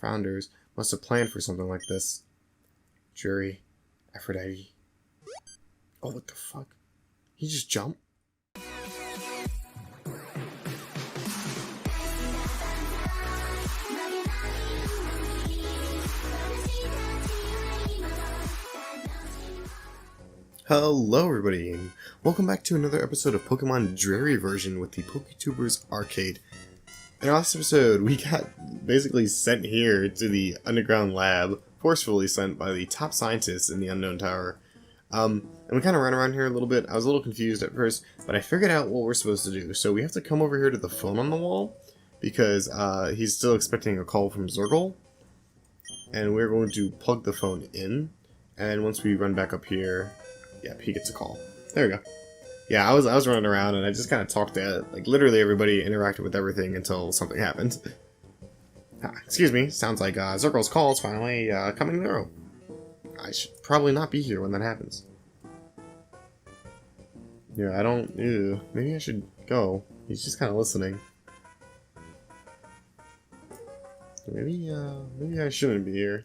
founders must have planned for something like this. Dreary. Aphrodite. Oh, what the fuck? He just jumped? Hello everybody, and welcome back to another episode of Pokemon Dreary version with the Poketubers Arcade. In our last episode, we got basically sent here to the underground lab, forcefully sent by the top scientists in the Unknown Tower. And we kind of ran around here a little bit. I was a little confused at first, but I figured out what we're supposed to do. So we have to come over here to the phone on the wall, because he's still expecting a call from Zergle. And we're going to plug the phone in, and once we run back up here, yep, he gets a call. There we go. Yeah, I was running around and I just kind of talked to, like, literally everybody, interacted with everything until something happened. Excuse me, sounds like Zergle's call is finally coming through. I should probably not be here when that happens. Yeah, I don't... Ew, maybe I should go. He's just kind of listening. Maybe I shouldn't be here.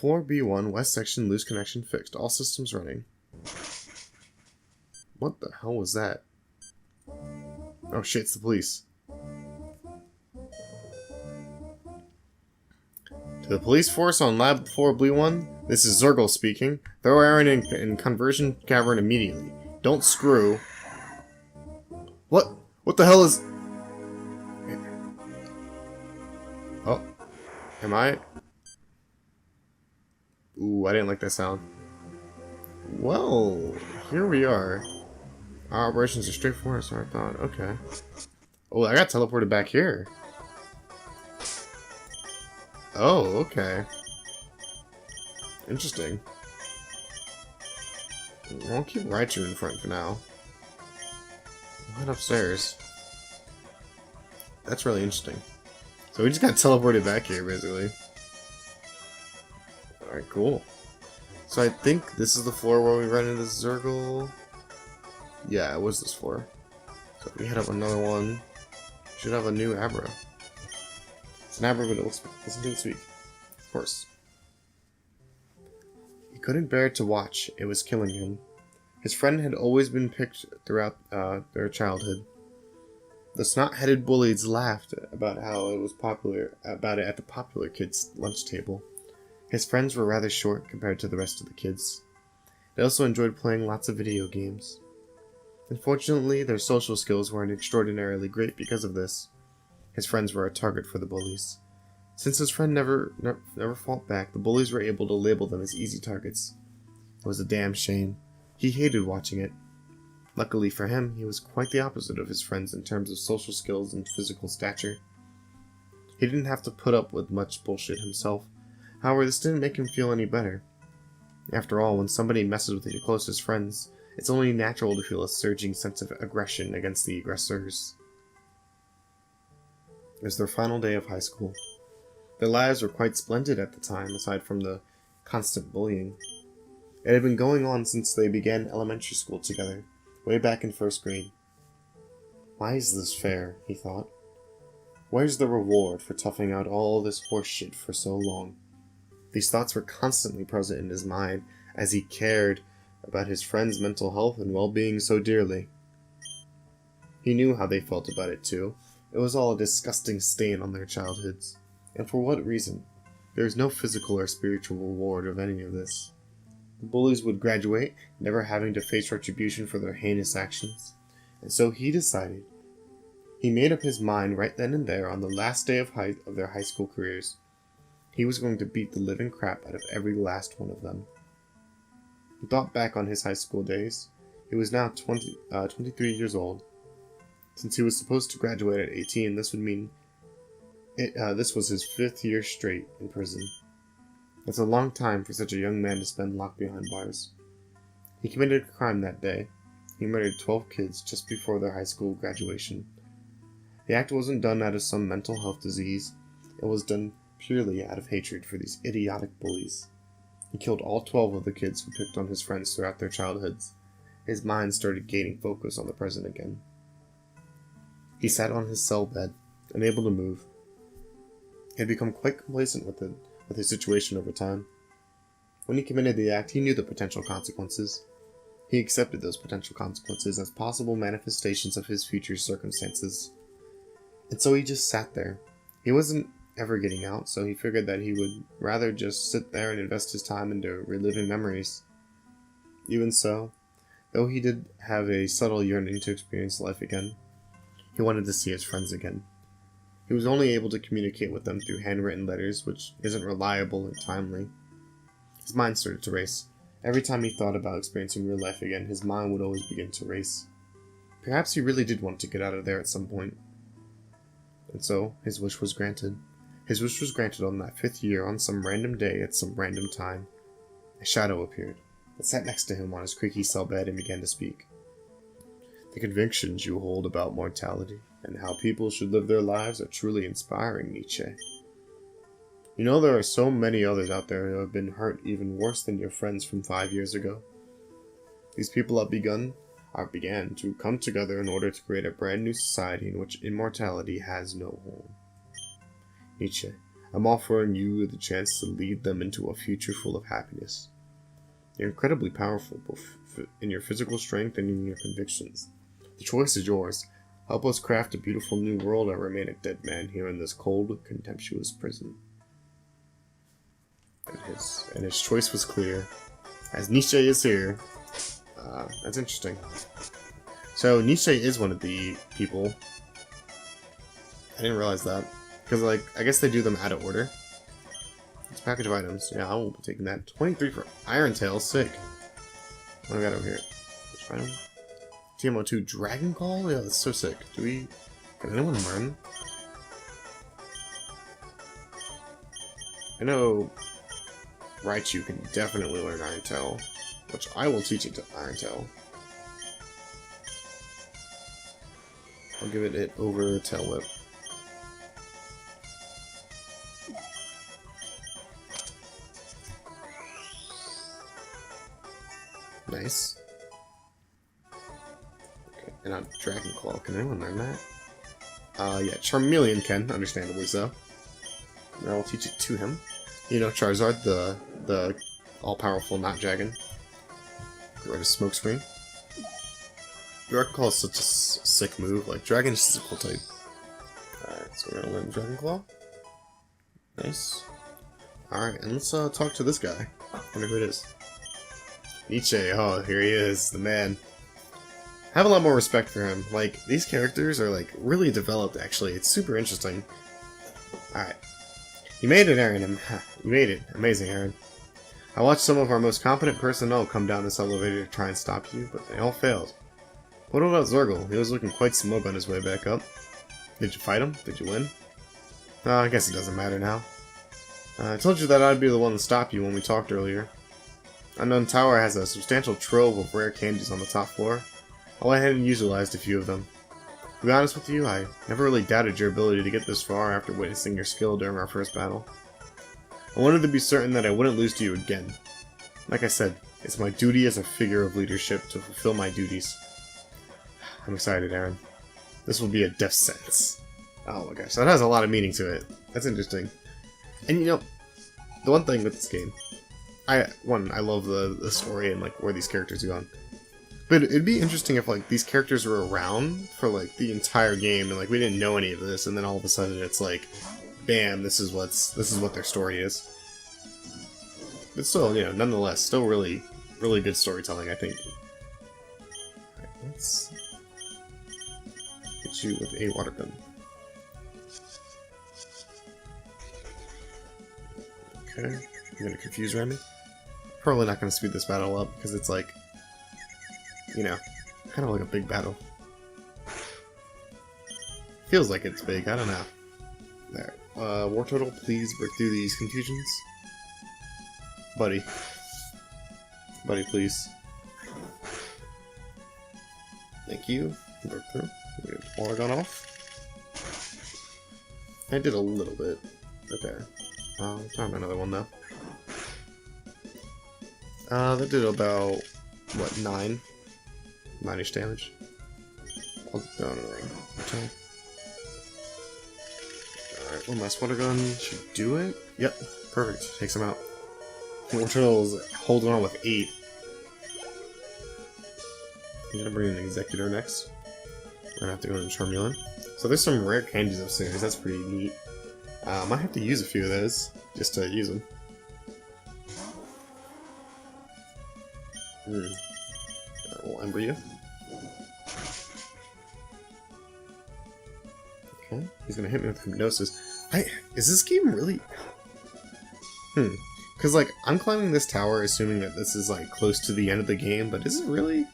Floor B1, West Section, loose connection fixed. All systems running. What the hell was that? Oh shit, it's the police. To the police force on Lab Floor B1, this is Zergle speaking. Throw Aaron in Conversion Cavern immediately. Don't screw. What? What the hell is... Oh. Am I... Ooh, I didn't like that sound. Well, here we are. Our operations are straightforward, so I thought, okay. Oh, I got teleported back here. Oh, okay. Interesting. I'll keep Raichu in front for now. What upstairs? That's really interesting. So we just got teleported back here, basically. Alright, cool. So I think this is the floor where we run into Zergle. Yeah, it was this floor. So we hit up another one. Should have a new Abra. It's an Abra, but it doesn't speak. Of course. He couldn't bear to watch. It was killing him. His friend had always been picked throughout their childhood. The snot-headed bullies laughed about how it was popular about it at the popular kids' lunch table. His friends were rather short compared to the rest of the kids. They also enjoyed playing lots of video games. Unfortunately, their social skills weren't extraordinarily great because of this. His friends were a target for the bullies. Since his friend never fought back, the bullies were able to label them as easy targets. It was a damn shame. He hated watching it. Luckily for him, he was quite the opposite of his friends in terms of social skills and physical stature. He didn't have to put up with much bullshit himself. However, this didn't make him feel any better. After all, when somebody messes with your closest friends, it's only natural to feel a surging sense of aggression against the aggressors. It was their final day of high school. Their lives were quite splendid at the time, aside from the constant bullying. It had been going on since they began elementary school together, way back in first grade. Why is this fair? He thought. Where's the reward for toughing out all this horse shit for so long? These thoughts were constantly present in his mind as he cared about his friends' mental health and well-being so dearly. He knew how they felt about it too. It was all a disgusting stain on their childhoods. And for what reason? There was no physical or spiritual reward of any of this. The bullies would graduate, never having to face retribution for their heinous actions. And so he decided. He made up his mind right then and there on the last day of their high school careers. He was going to beat the living crap out of every last one of them. He thought back on his high school days. He was now 23 years old. Since he was supposed to graduate at 18, this would mean this was his 5th year straight in prison. That's a long time for such a young man to spend locked behind bars. He committed a crime that day. He murdered 12 kids just before their high school graduation. The act wasn't done out of some mental health disease. It was done purely out of hatred for these idiotic bullies. He killed all 12 of the kids who picked on his friends throughout their childhoods. His mind started gaining focus on the present again. He sat on his cell bed, unable to move. He had become quite complacent with his situation over time. When he committed the act, he knew the potential consequences. He accepted those potential consequences as possible manifestations of his future circumstances. And so he just sat there. He wasn't ever getting out, so he figured that he would rather just sit there and invest his time into reliving memories. Even so, though he did have a subtle yearning to experience life again, he wanted to see his friends again. He was only able to communicate with them through handwritten letters, which isn't reliable and timely. His mind started to race. Every time he thought about experiencing real life again, his mind would always begin to race. Perhaps he really did want to get out of there at some point. And so, his wish was granted. His wish was granted on that 5th year on some random day at some random time. A shadow appeared. It sat next to him on his creaky cell bed and began to speak. The convictions you hold about mortality and how people should live their lives are truly inspiring, Nietzsche. You know there are so many others out there who have been hurt even worse than your friends from 5 years ago. These people have began to come together in order to create a brand new society in which immortality has no home. Nietzsche, I'm offering you the chance to lead them into a future full of happiness. You're incredibly powerful, both in your physical strength and in your convictions. The choice is yours. Help us craft a beautiful new world or remain a dead man here in this cold, contemptuous prison. And his choice was clear. As Nietzsche is here. That's interesting. So Nietzsche is one of the people. I didn't realize that. Because, I guess they do them out of order. It's a package of items. Yeah, I will be taking that. 23 for Iron Tail. Sick. What do we got over here? Which item? TMO2 Dragon Call? Yeah, that's so sick. Can anyone learn? I know Raichu can definitely learn Iron Tail, which I will teach it to Iron Tail. I'll give it over Tail Whip. Nice. Okay, and now Dragon Claw. Can anyone learn that? Yeah, Charmeleon can, understandably so. And I will teach it to him. You know, Charizard, the all-powerful not dragon. Get rid of Smokescreen. Dragon Claw is such a sick move. Dragon is a cool type. Alright, so we're gonna learn Dragon Claw. Nice. Alright, and let's talk to this guy. I wonder who it is. Nietzsche, oh, here he is, the man. I have a lot more respect for him. These characters are, really developed, actually. It's super interesting. Alright. You made it, Aaron. You made it. Amazing, Aaron. I watched some of our most competent personnel come down this elevator to try and stop you, but they all failed. What about Zergle? He was looking quite smug on his way back up. Did you fight him? Did you win? I guess it doesn't matter now. I told you that I'd be the one to stop you when we talked earlier. Unknown Tower has a substantial trove of rare candies on the top floor. I went ahead and utilized a few of them. To be honest with you, I never really doubted your ability to get this far after witnessing your skill during our first battle. I wanted to be certain that I wouldn't lose to you again. Like I said, it's my duty as a figure of leadership to fulfill my duties. I'm excited, Aaron. This will be a death sentence. Oh my gosh, that has a lot of meaning to it. That's interesting. And you know, the one thing with this game, I love the story and where these characters are going. But it'd be interesting if these characters were around for the entire game and we didn't know any of this, and then all of a sudden it's bam, this is what their story is. But still, you know, nonetheless, still really good storytelling, I think. Alright, let's hit you with a water gun. Okay, you're gonna confuse Remy. Probably not gonna speed this battle up because it's you know, kind of like a big battle. Feels like it's big, I don't know. There. War Turtle, please break through these confusions. Buddy. Buddy, please. Thank you. Broke through. Get the water gun off. I did a little bit. Okay. Time another one though. That did about, what, 9-ish damage. Oh, no. Okay. Alright, well, my sputter gun should do it. Yep, perfect. Takes him out. Wartortle's holding on with 8. I'm gonna bring in an Executor next. We're gonna have to go into Charmeleon. So there's some rare candies upstairs, that's pretty neat. I might have to use a few of those, just to use them. We'll Ember you. Okay, he's gonna hit me with Hypnosis. Is this game really... Because, like, I'm climbing this tower assuming that this is, like, close to the end of the game, but is it really?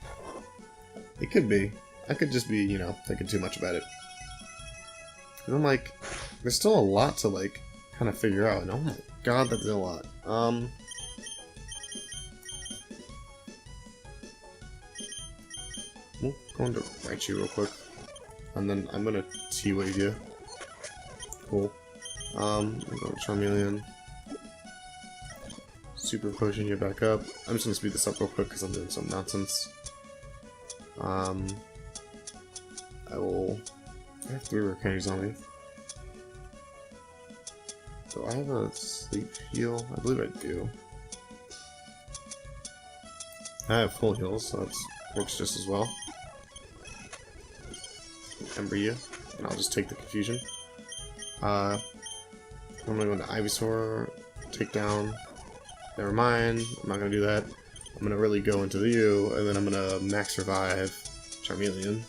It could be. I could just be, you know, thinking too much about it. And I'm like, there's still a lot to, like, kind of figure out, and oh my god, that's a lot. We'll go into Raichu real quick, and then I'm gonna T-Wave you. Cool. I'm going to Charmeleon. Super Potion you back up. I'm just gonna speed this up real quick because I'm doing some nonsense. I have 3 rare candies on me. Do I have a sleep heal? I believe I do. I have full heals, so that works just as well. Ember you, and I'll just take the confusion. I'm gonna go into Ivysaur, take down. Never mind, I'm not gonna do that. I'm gonna really go into you, and then I'm gonna max revive Charmeleon.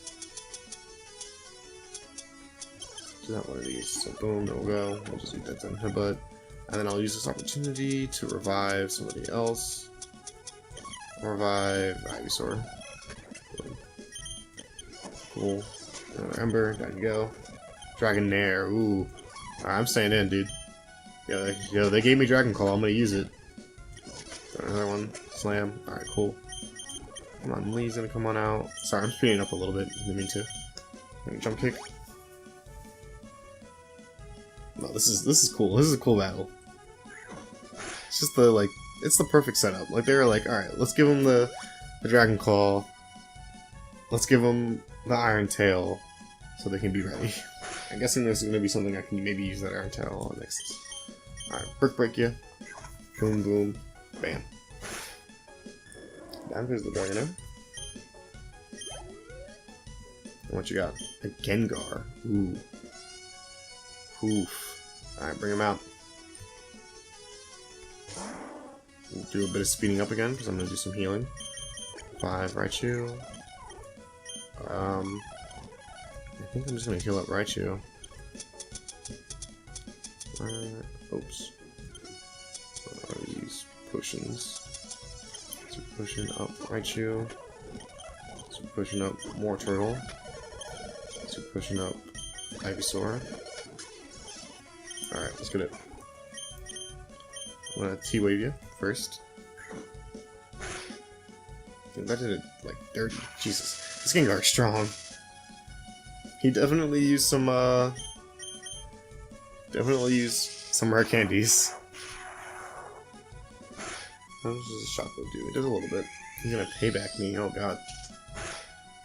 Do not one of these. So boom, there we'll go. I'll just eat that down headbutt. And then I'll use this opportunity to revive somebody else. Revive Ivysaur. Boom. Cool. Another Ember, down you go. Dragonair, ooh. Alright, I'm staying in, dude. Yo, they gave me Dragon Claw, I'm gonna use it. Another one. Slam. Alright, cool. Come on, Lee's gonna come on out. Sorry, I'm speeding up a little bit. Didn't mean to. Jump kick. No, this is cool. This is a cool battle. It's just the, like, it's the perfect setup. Like, they were like, alright, let's give him the Dragon Claw. Let's give him the Iron Tail so they can be ready. I'm guessing there's gonna be something I can maybe use that Iron Tail on next. Alright, Brick Break you. Boom, boom. Bam. Down goes the Dragonair. And what you got? A Gengar. Ooh. Oof. Alright, bring him out. We'll do a bit of speeding up again, because I'm going to do some healing. 5 Raichu. I think I'm just going to heal up Raichu. Oops. Use potions. So potion up Raichu. So potion up more Turtle. So potion up Ivysaur. Alright, let's get it. I'm gonna T-Wave you first. Dude, that did it like 30. Jesus. This Gengar is strong. He definitely used some rare candies. How much does a Shockwave do? It does a little bit. He's gonna payback me. Oh god.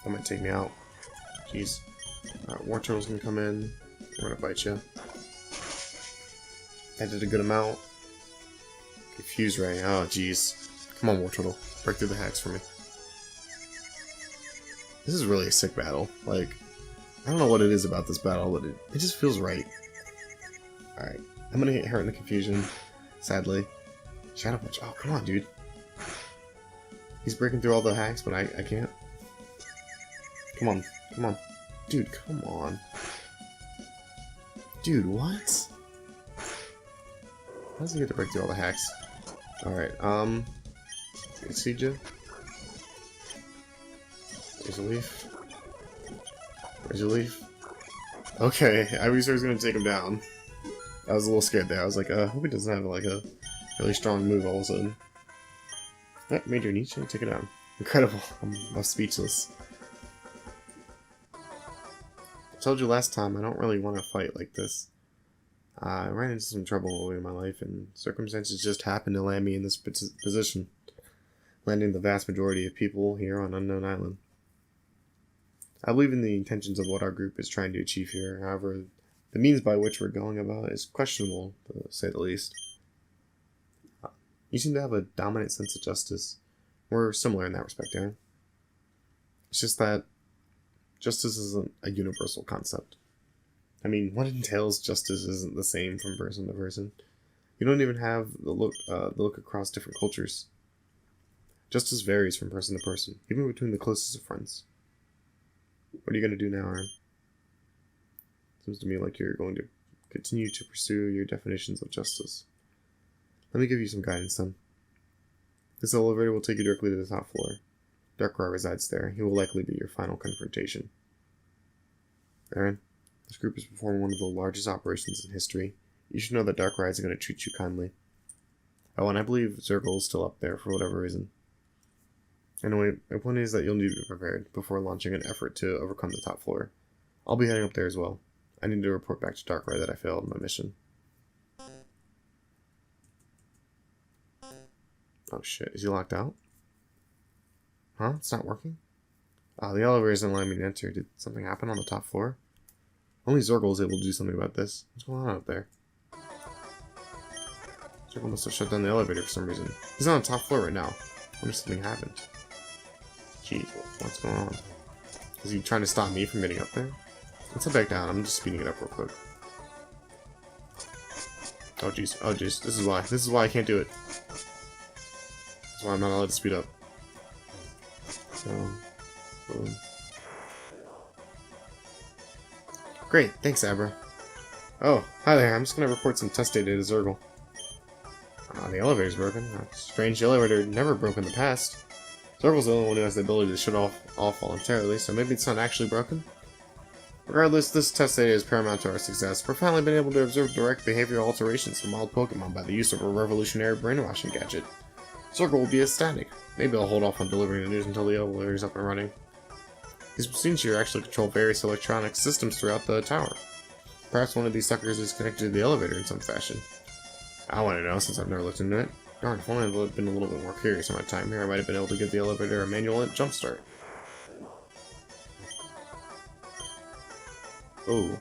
That might take me out. Jeez. Alright, Wartortle's gonna come in. I'm gonna bite you. I did a good amount. Confuse Ray. Oh jeez. Come on, Wartortle. Break through the hacks for me. This is really a sick battle. Like, I don't know what it is about this battle, but it just feels right. Alright. I'm gonna hit her in the confusion. Sadly. Shadow Punch. Oh, come on, dude. He's breaking through all the hacks, but I can't. Come on. Come on. Dude, come on. Dude, what? How does he get to break through all the hacks? Alright, Exceed you. There's a leaf. There's a leaf. Okay, Ivysaur's gonna take him down. I was a little scared there. I was like, I hope he doesn't have like a really strong move all of a sudden. That Major Nietzsche, take it down. Incredible. I'm speechless. I told you last time, I don't really want to fight like this. I ran into some trouble earlier in my life, and circumstances just happened to land me in this position. landing the vast majority of people here on Unknown Island. I believe in the intentions of what our group is trying to achieve here. However, the means by which we're going about is questionable, to say the least. You seem to have a dominant sense of justice. We're similar in that respect, Aaron. It's just that justice isn't a universal concept. I mean, what entails justice isn't the same from person to person. You don't even have the look across different cultures. Justice varies from person to person, even between the closest of friends. What are you going to do now, Aaron? Seems to me like you're going to continue to pursue your definitions of justice. Let me give you some guidance then. This elevator will take you directly to the top floor. Darkrai resides there. He will likely be your final confrontation. Aaron, this group is performing one of the largest operations in history. You should know that Darkrai is going to treat you kindly. Oh, and I believe Zergle is still up there for whatever reason. Anyway, my point is that you'll need to be prepared before launching an effort to overcome the top floor. I'll be heading up there as well. I need to report back to Darkrai that I failed my mission. Oh shit, is he locked out? Huh? It's not working? Oh, the elevator isn't allowing me to enter. Did something happen on the top floor? Only Zergle is able to do something about this. What's going on up there? Zergle must have shut down the elevator for some reason. He's on the top floor right now. I wonder if something happened. Jeez, what's going on? Is he trying to stop me from getting up there? Let's head back down. I'm just speeding it up real quick. Oh jeez. Oh jeez. This is why. This is why I can't do it. That's why I'm not allowed to speed up. So, boom. Great. Thanks, Abra. Oh, hi there. I'm just gonna report some test data to Zergle. The elevator's broken. That's strange. The elevator never broke in the past. Zergle's the only one who has the ability to shut off voluntarily, so maybe it's not actually broken? Regardless, this test data is paramount to our success. We've finally been able to observe direct behavioral alterations from wild Pokemon by the use of a revolutionary brainwashing gadget. Zergle will be ecstatic. Maybe I'll hold off on delivering the news until the elevator is up and running. These machines here actually control various electronic systems throughout the tower. Perhaps one of these suckers is connected to the elevator in some fashion. I want to know, since I've never looked into it. Darn, if only I'd been a little bit more curious in my time here, I might have been able to give the elevator a manual jump start. Oh.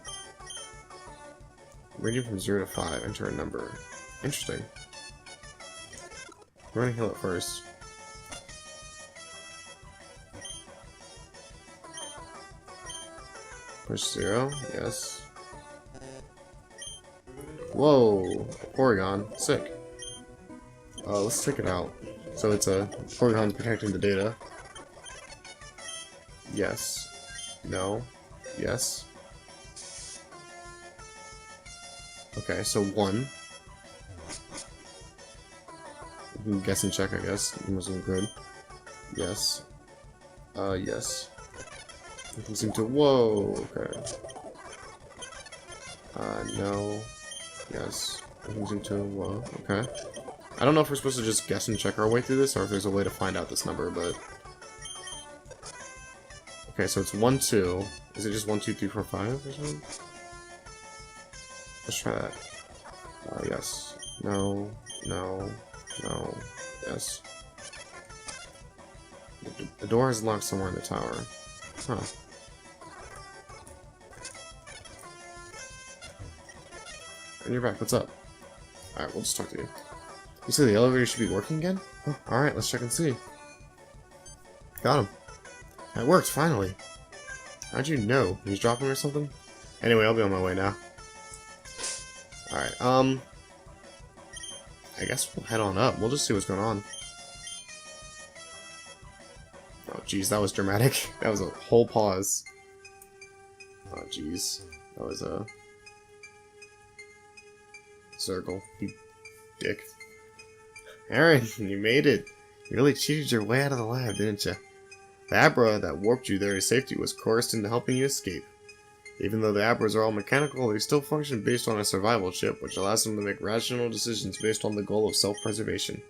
Ranging from 0 to 5, enter a number. Interesting. We're gonna heal it first. Push 0, yes. Whoa! Porygon, sick. Let's check it out. So it's a Porygon protecting the data. Yes. No. Yes. Okay, so 1. We can guess and check, I guess. It wasn't good. Yes. Yes. We can seem to. Whoa, okay. No. Yes. We can seem to. Whoa, okay. I don't know if we're supposed to just guess and check our way through this, or if there's a way to find out this number, but... Okay, so it's 1, 2. Is it just 1, 2, 3, 4, 5 or something? Let's try that. Yes. No. No. No. Yes. The door is locked somewhere in the tower. Huh. And you're back. What's up? Alright, we'll just talk to you. You said the elevator should be working again? Oh, alright, let's check and see. Got him. That worked, finally. How'd you know? He's dropping or something? Anyway, I'll be on my way now. Alright, I guess we'll head on up. We'll just see what's going on. Oh, jeez, that was dramatic. That was a whole pause. Oh, jeez. That was a... Zergle, you dick. Aaron, you made it. You really cheated your way out of the lab, didn't you? The Abra that warped you there to safety was coerced into helping you escape. Even though the Abras are all mechanical, they still function based on a survival chip, which allows them to make rational decisions based on the goal of self-preservation.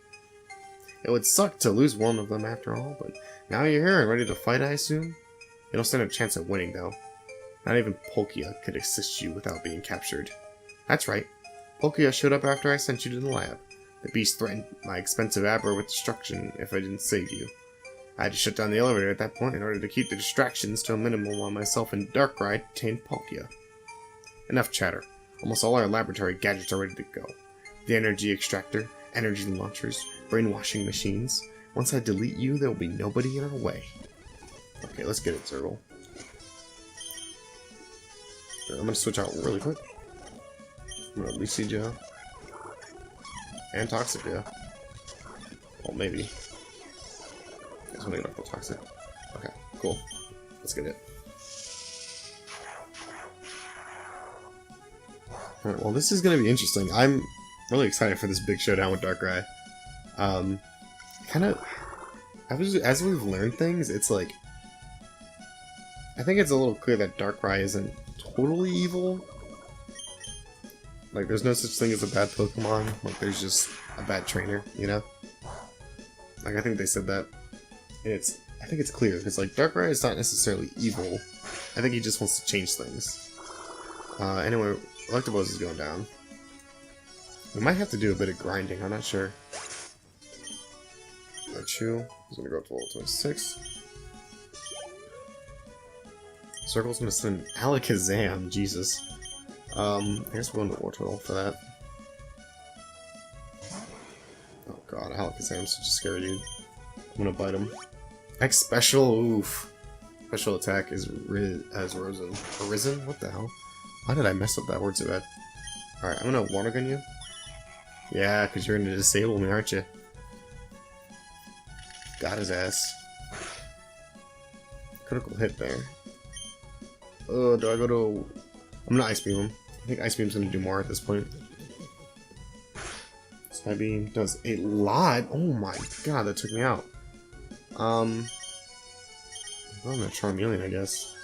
It would suck to lose one of them after all, but now you're here and ready to fight, I assume? You don't stand a chance at winning, though. Not even Palkia could assist you without being captured. That's right. Palkia showed up after I sent you to the lab. The beast threatened my expensive Abra with destruction if I didn't save you. I had to shut down the elevator at that point in order to keep the distractions to a minimum while myself and Darkrai obtained Palkia. Enough chatter. Almost all our laboratory gadgets are ready to go. The energy extractor, energy launchers, brainwashing machines. Once I delete you, there will be nobody in our way. Okay, let's get it, Zergle. I'm gonna switch out really quick. I'm gonna Lucy Joe. And Toxic Joe. Well, maybe. I'm gonna get up with Toxic. Okay, cool. Let's get it. Alright, well, this is gonna be interesting. I'm really excited for this big showdown with Darkrai. As we've learned things, it's like, I think it's a little clear that Darkrai isn't totally evil. Like, there's no such thing as a bad Pokemon. Like, there's just a bad trainer, you know? Like, I think they said that. And I think it's clear, because, like, Darkrai is not necessarily evil. I think he just wants to change things. Anyway, Electabuzz is going down. We might have to do a bit of grinding, I'm not sure. Raichu is going to go up to level 26. Circle's going to send Alakazam, Jesus. I guess we're going to War Turtle for that. Oh god, Alakazam's such a scary dude. I'm going to bite him. X Special, oof. Special attack is Risen. Arisen? What the hell? Why did I mess up that word so bad? Alright, I'm going to Water Gun you. Yeah, because you're going to disable me, aren't you? Got his ass. Critical hit there. Oh, do I go to... I'm gonna Ice Beam him. I think Ice Beam's gonna do more at this point. Sky Beam does a lot. Oh my god, that took me out. I'm gonna Charmeleon, I guess.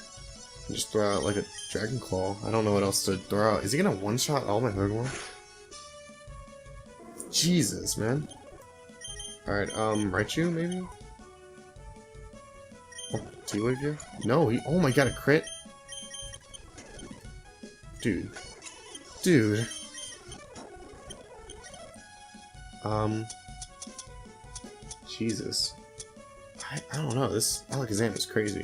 And just throw out like a Dragon Claw. I don't know what else to throw out. Is he gonna one-shot all my Pokemon? Jesus, man. Alright, Raichu, maybe? Oh, T-Wave you? No, he... Oh my god, a crit? Dude. Dude. Jesus. I don't know, this Alakazam is crazy.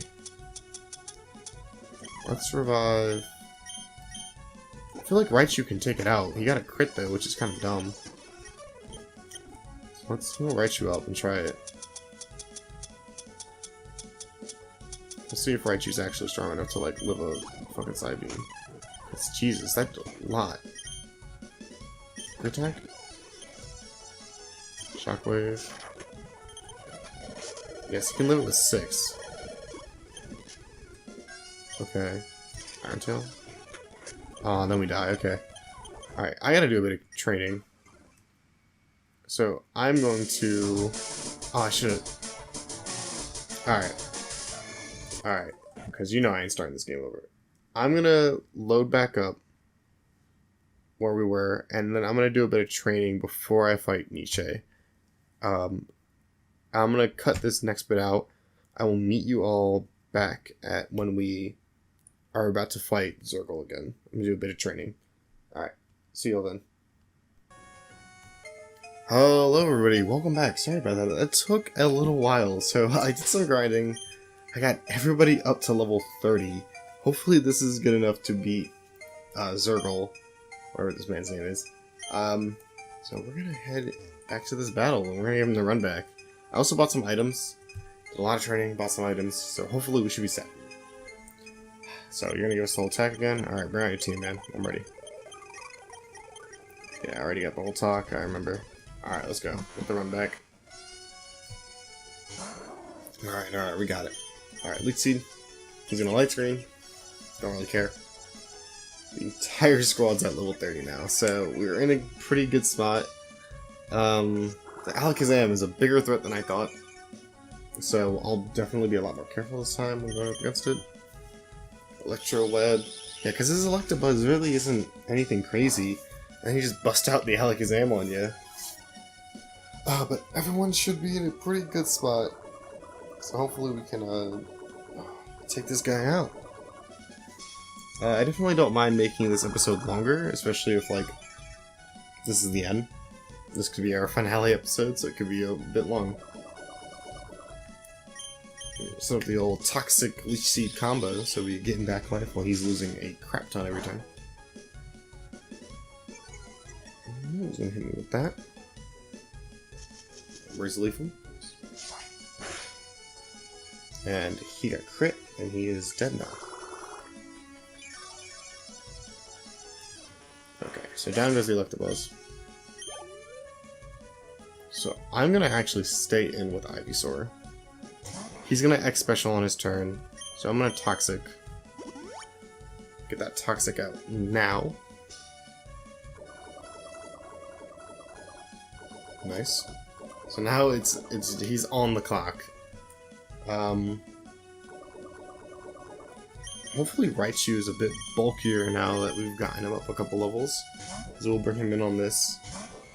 Let's revive... I feel like Raichu can take it out. He got a crit though, which is kind of dumb. So let's heal Raichu up and try it. We'll see if Raichu's actually strong enough to like live a fucking side beam. That's Jesus, that's a lot. Crit attack? Shockwave. Yes, you can live it with 6. Okay. Iron Tail. Oh, then we die, okay. Alright, I gotta do a bit of training. So, I'm going to... Oh, I should've... Alright. Alright. Because you know I ain't starting this game over. I'm gonna load back up where we were, and then I'm gonna do a bit of training before I fight Nietzsche. I'm gonna cut this next bit out. I will meet you all back at when we are about to fight Zergle again. I'm gonna do a bit of training. Alright, see you all then. Hello everybody, welcome back. Sorry about that. It took a little while, so I did some grinding. I got everybody up to level 30. Hopefully this is good enough to beat Zergle, whatever this man's name is. So we're gonna head back to this battle, and we're gonna give him the run back. I also bought some items. Did a lot of training, bought some items, so hopefully we should be set. So you're gonna give us the whole attack again? Alright, bring out your team, man. I'm ready. Yeah, I already got the whole talk, I remember. Alright, let's go. Get the run back. Alright, we got it. Alright, Leech Seed. He's gonna light screen. Don't really care. The entire squad's at level 30 now, so we're in a pretty good spot. The Alakazam is a bigger threat than I thought, so I'll definitely be a lot more careful this time when going up against it. Electro Web. Yeah, because his Electabuzz really isn't anything crazy, and he just busts out the Alakazam on you. But everyone should be in a pretty good spot, so hopefully we can take this guy out. I definitely don't mind making this episode longer, especially if, like, this is the end. This could be our finale episode, so it could be a bit long. Set up the old toxic leech seed combo, so we get him back life while he's losing a crap ton every time. He's gonna hit me with that. Where's Leafum? And he got crit, and he is dead now. Okay, so down goes the Electabuzz. So I'm gonna actually stay in with Ivysaur. He's gonna X Special on his turn, so I'm gonna Toxic. Get that Toxic out now. Nice. So now he's on the clock. Hopefully Raichu is a bit bulkier now that we've gotten him up a couple levels. So we'll bring him in on this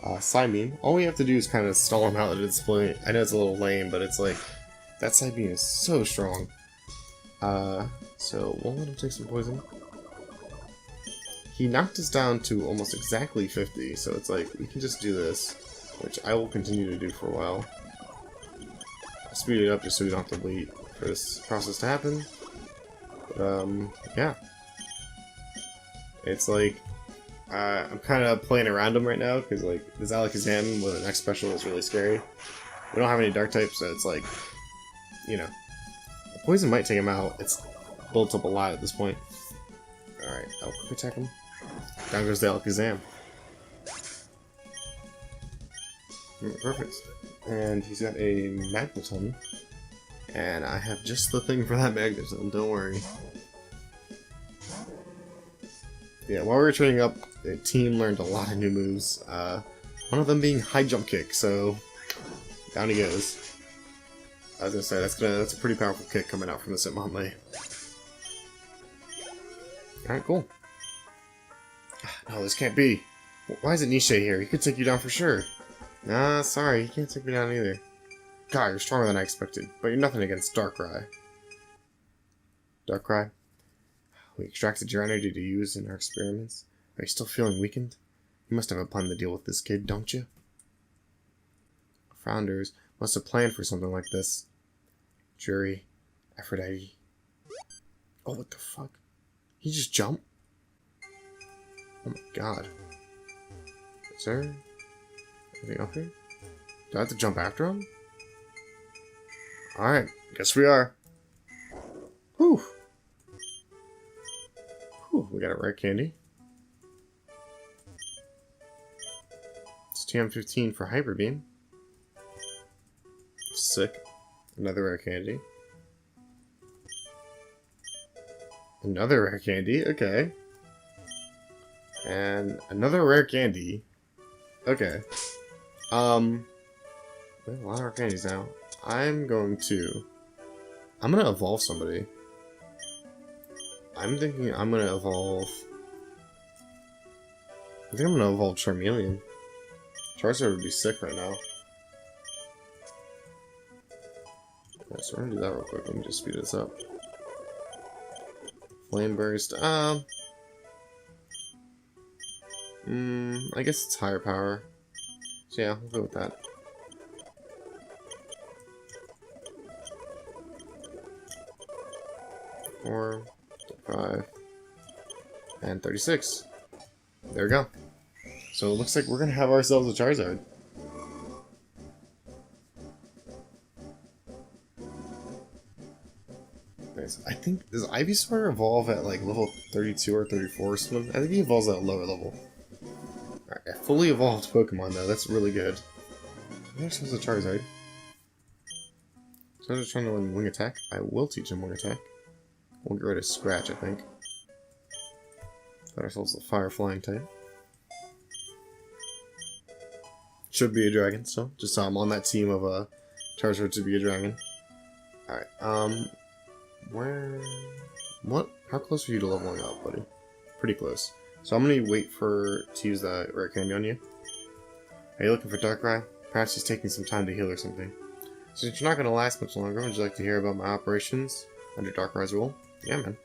Psybeam. All we have to do is kind of stall him out at this point. I know it's a little lame, but it's like, that Psybeam is so strong. So we'll let him take some poison. He knocked us down to almost exactly 50, so it's like, we can just do this, which I will continue to do for a while. I'll speed it up just so we don't have to wait for this process to happen. But, yeah. It's like, I'm kind of playing around him right now, because, like, this Alakazam with an X Special is really scary. We don't have any Dark types, so it's like, you know, the poison might take him out. It's built up a lot at this point. Alright, I'll quick attack him. Down goes the Alakazam. Perfect. And he's got a Magneton. And I have just the thing for that Magneton, don't worry. Yeah, while we were training up, the team learned a lot of new moves. One of them being High Jump Kick, so down he goes. I was gonna say, that's a pretty powerful kick coming out from the Hitmonlee. Alright, cool. No, this can't be. Why is it Nietzsche here? He could take you down for sure. Nah, sorry, he can't take me down either. God, you're stronger than I expected, but you're nothing against Darkrai. Darkrai? We extracted your energy to use in our experiments. Are you still feeling weakened? You must have a plan to deal with this kid, don't you? Founders must have planned for something like this. Dreary, Aphrodite. Oh, what the fuck? He just jumped? Oh my god. Is there anything up here? Do I have to jump after him? Alright, guess we are. Whew. Whew, we got a rare candy. It's TM15 for Hyper Beam. Sick. Another rare candy. Another rare candy, okay. And another rare candy. Okay. We have a lot of rare candies now. I'm gonna evolve somebody. I'm thinking I'm gonna evolve... I think I'm gonna evolve Charmeleon. Charizard would be sick right now. Yeah, so we're gonna do that real quick. Let me just speed this up. Flame Burst, I guess it's higher power. So yeah, we'll go with that. Four, 5, and 36. There we go. So it looks like we're gonna have ourselves a Charizard. Nice. I think, does Ivysaur evolve at like level 32 or 34 or something? I think he evolves at a lower level. Alright, a fully evolved Pokemon though, that's really good. There's a Charizard. So I'm just trying to learn Wing Attack. I will teach him Wing Attack. We'll get rid of Scratch, I think. Got ourselves a Fire Flying type. Should be a dragon, so just I'm on that team of Charizard to be a dragon. Alright, what? How close are you to leveling up, buddy? Pretty close. So I'm gonna wait to use that rare candy on you. Are you looking for Darkrai? Perhaps he's taking some time to heal or something. Since you're not gonna last much longer, would you like to hear about my operations under Darkrai's rule? Yeah, man.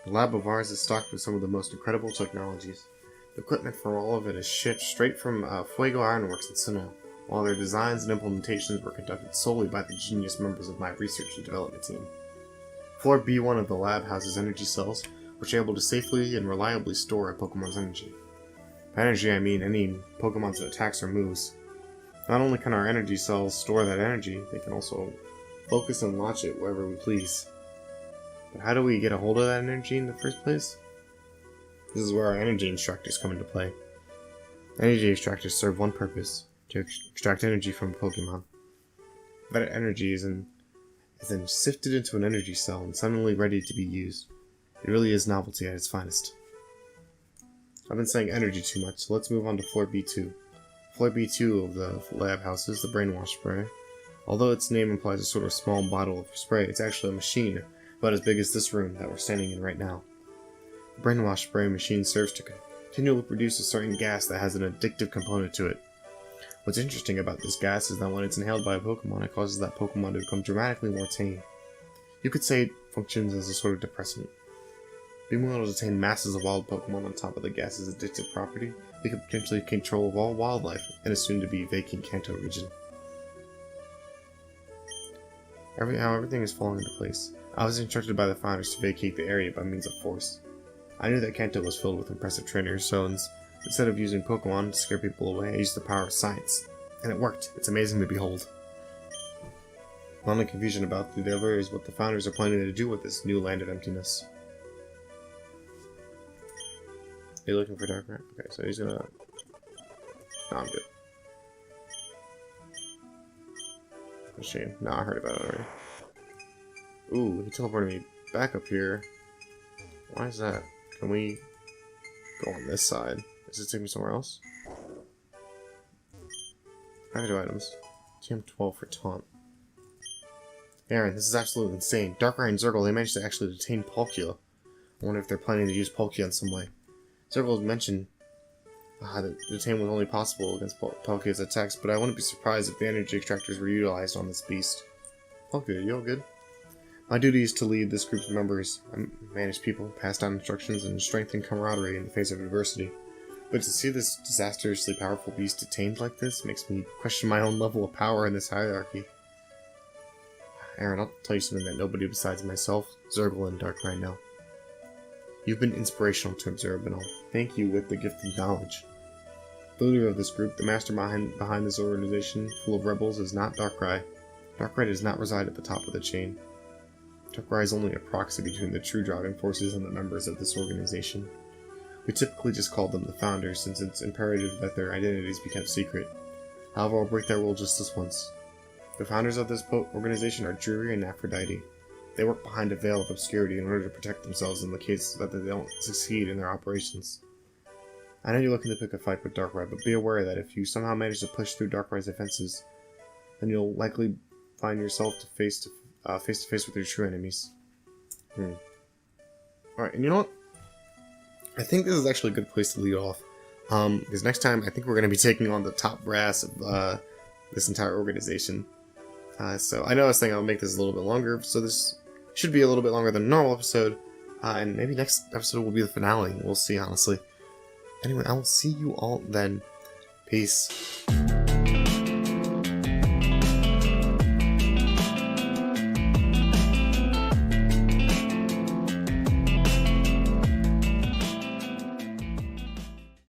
The lab of ours is stocked with some of the most incredible technologies. Equipment for all of it is shipped straight from Fuego Ironworks in Sinnoh, while their designs and implementations were conducted solely by the genius members of my research and development team. Floor B1 of the lab houses energy cells, which are able to safely and reliably store a Pokemon's energy. By energy, I mean any Pokemon's attacks or moves. Not only can our energy cells store that energy, they can also focus and launch it wherever we please. But how do we get a hold of that energy in the first place? This is where our energy extractors come into play. Energy extractors serve one purpose: to extract energy from a Pokemon. That energy is then sifted into an energy cell and suddenly ready to be used. It really is novelty at its finest. I've been saying energy too much, so let's move on to Floor B2. Floor B2 of the lab houses the brainwash spray. Although its name implies a sort of small bottle of spray, it's actually a machine about as big as this room that we're standing in right now. The brainwash spray machine serves to continually produce a certain gas that has an addictive component to it. What's interesting about this gas is that when it's inhaled by a Pokemon, it causes that Pokemon to become dramatically more tame. You could say it functions as a sort of depressant. Being able to detain masses of wild Pokemon on top of the gas's addictive property, they could potentially take control of all wildlife in a soon-to-be vacant Kanto region. How everything is falling into place. I was instructed by the founders to vacate the area by means of force. I knew that Kanto was filled with impressive trainers, so instead of using Pokemon to scare people away, I used the power of science. And it worked. It's amazing to behold. The only confusion about the other is what the founders are planning to do with this new land of emptiness. Are you looking for Darkrai? Okay, so he's gonna... No, I'm good. A shame. No, I heard about it already. Ooh, he teleported me back up here. Why is that? Can we go on this side? Does it take me somewhere else? I do items. TM12 for taunt. Aaron, this is absolutely insane. Darkrai and Zergle, they managed to actually detain Palkia. I wonder if they're planning to use Palkia in some way. Zergle mentioned that detain was only possible against Palkia's attacks, but I wouldn't be surprised if the energy extractors were utilized on this beast. Palkia, you all good? My duty is to lead this group's members, manage people, pass down instructions, and strengthen camaraderie in the face of adversity. But to see this disastrously powerful beast detained like this makes me question my own level of power in this hierarchy. Aaron, I'll tell you something that nobody besides myself, Zergle, and Darkrai know. You've been inspirational to observe, and I'll thank you with the gift of knowledge. The leader of this group, the mastermind behind this organization full of rebels, is not Darkrai. Darkrai does not reside at the top of the chain. Darkrai is only a proxy between the true driving forces and the members of this organization. We typically just call them the founders, since it's imperative that their identities be kept secret. However, I'll break that rule just this once. The founders of this organization are Dreary and Aphrodite. They work behind a veil of obscurity in order to protect themselves in the case that they don't succeed in their operations. I know you're looking to pick a fight with Darkrai, but be aware that if you somehow manage to push through Darkrai's defenses, then you'll likely find yourself face to face with your true enemies. Alright, and you know what? I think this is actually a good place to lead off. Because next time, I think we're going to be taking on the top brass of this entire organization. So I know I was saying I'll make this a little bit longer, so this should be a little bit longer than a normal episode. And maybe next episode will be the finale. We'll see, honestly. Anyway, I will see you all then. Peace.